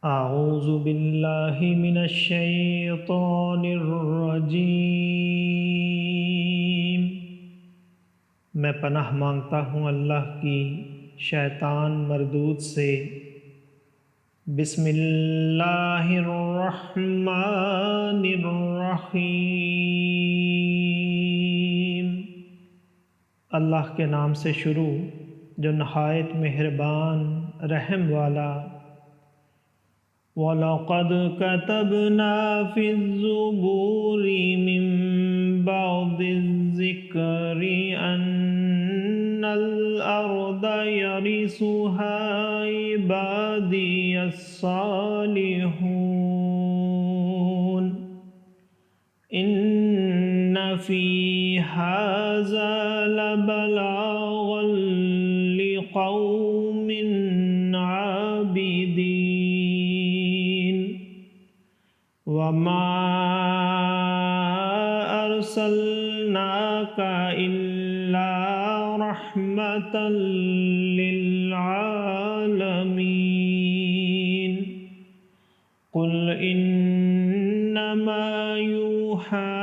اعوذ باللہ من الشیطان الرجیم۔ میں پناہ مانگتا ہوں اللہ کی شیطان مردود سے۔ بسم اللہ الرحمن الرحیم۔ اللہ کے نام سے شروع جو نہایت مہربان رحم والا۔ وَلَقَدْ كَتَبْنَا فِي الزُّبُورِ مِن بَعْدِ الذِّكْرِ أَنَّ الْأَرْضَ يَرِثُهَا عِبَادِيَ الصَّالِحُونَ إِنَّ فِي هَذَا لَبَلَاغًا لِقَوْمٍ عَابِدِينَ وَمَا أَرْسَلْنَاكَ إِلَّا رَحْمَةً لِلْعَالَمِينَ قُلْ إِنَّمَا يُوحَى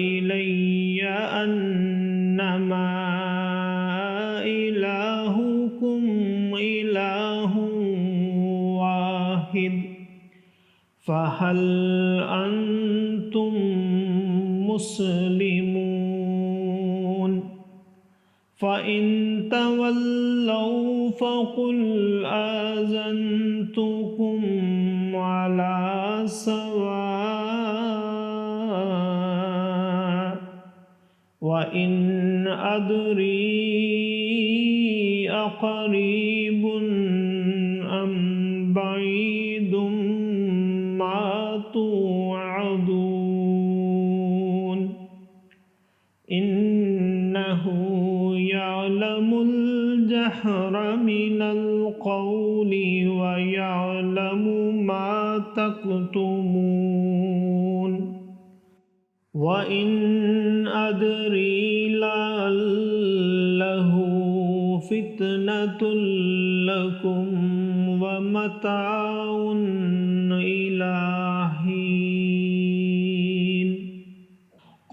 إِلَيَّ أَنَّمَا إِلَٰهُكُمْ إِلَٰهٌ وَاحِدٌ فَهَلْ أَنْتُمْ مُسْلِمُونَ فَإِن تَوَلَّوْا فَقُلْ آذَنْتُكُمْ عَلَى سَوَاءٍ وَإِنْ أَدْرِي أَقَرِيبٌ أَمْ بَعِيدٌ مَا تُوعَدُونَ إِنَّهُ يَعْلَمُ الْجَهْرَ مِنَ الْقَوْلِ وَيَعْلَمُ مَا تَكْتُمُونَ وَإِنْ أَدْرِي لَعَلَّهُ فِتْنَةٌ لَكُمْ وَمَتَاعٌ إِلَىٰ حِينٍ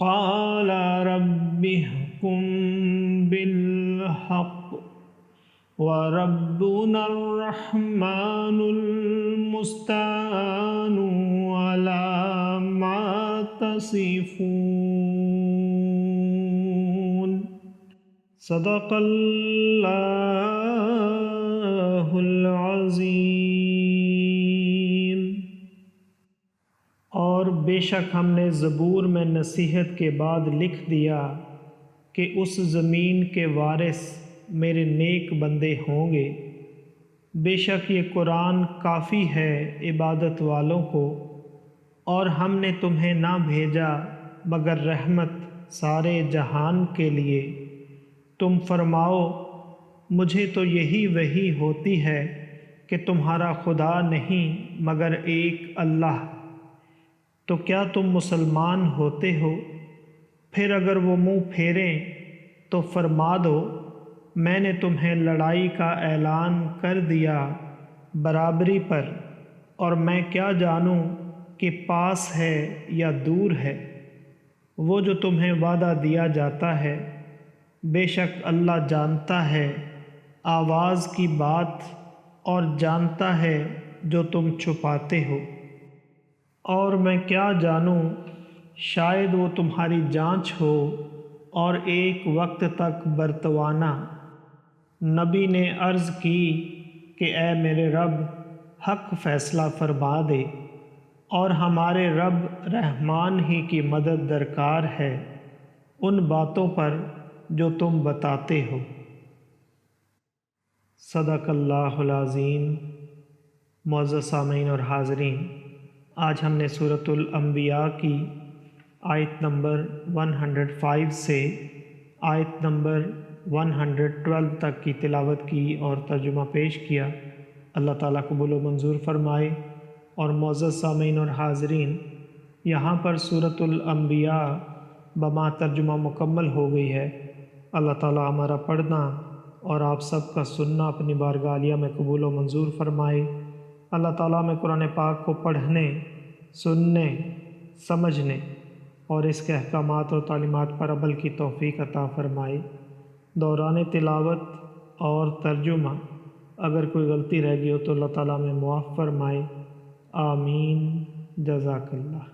قَالَ رَبِّ احْكُم بِالْحَقِّ وَرَبُّنَا الرَّحْمَٰنُ الْمُسْتَعَانُ عَلَىٰ مَا تَصِفُونَ صدق اللہ العظیم۔ اور بے شک ہم نے زبور میں نصیحت کے بعد لکھ دیا کہ اس زمین کے وارث میرے نیک بندے ہوں گے۔ بے شک یہ قرآن کافی ہے عبادت والوں کو، اور ہم نے تمہیں نہ بھیجا مگر رحمت سارے جہان کے لیے۔ تم فرماؤ مجھے تو یہی وحی ہوتی ہے کہ تمہارا خدا نہیں مگر ایک اللہ، تو کیا تم مسلمان ہوتے ہو؟ پھر اگر وہ منہ پھیریں تو فرما دو میں نے تمہیں لڑائی کا اعلان کر دیا برابری پر، اور میں کیا جانوں کہ پاس ہے یا دور ہے وہ جو تمہیں وعدہ دیا جاتا ہے۔ بے شک اللہ جانتا ہے آواز کی بات اور جانتا ہے جو تم چھپاتے ہو۔ اور میں کیا جانوں شاید وہ تمہاری جانچ ہو اور ایک وقت تک برتوانا۔ نبی نے عرض کی کہ اے میرے رب حق فیصلہ فرما دے، اور ہمارے رب رحمان ہی کی مدد درکار ہے ان باتوں پر جو تم بتاتے ہو۔ صدق اللہ العظیم۔ معزز سامعین اور حاضرین، آج ہم نے سورۃ الانبیاء کی آیت نمبر 105 سے آیت نمبر 112 تک کی تلاوت کی اور ترجمہ پیش کیا۔ اللہ تعالیٰ قبول و منظور فرمائے۔ اور معزز سامعین اور حاضرین، یہاں پر سورۃ الانبیاء بما ترجمہ مکمل ہو گئی ہے۔ اللہ تعالیٰ ہمارا پڑھنا اور آپ سب کا سننا اپنی بارگاہ عالیہ میں قبول و منظور فرمائے۔ اللہ تعالیٰ میں قرآن پاک کو پڑھنے، سننے، سمجھنے اور اس کے احکامات اور تعلیمات پر عمل کی توفیق عطا فرمائے۔ دوران تلاوت اور ترجمہ اگر کوئی غلطی رہ گئی ہو تو اللہ تعالیٰ میں معاف فرمائے۔ آمین۔ جزاک اللہ۔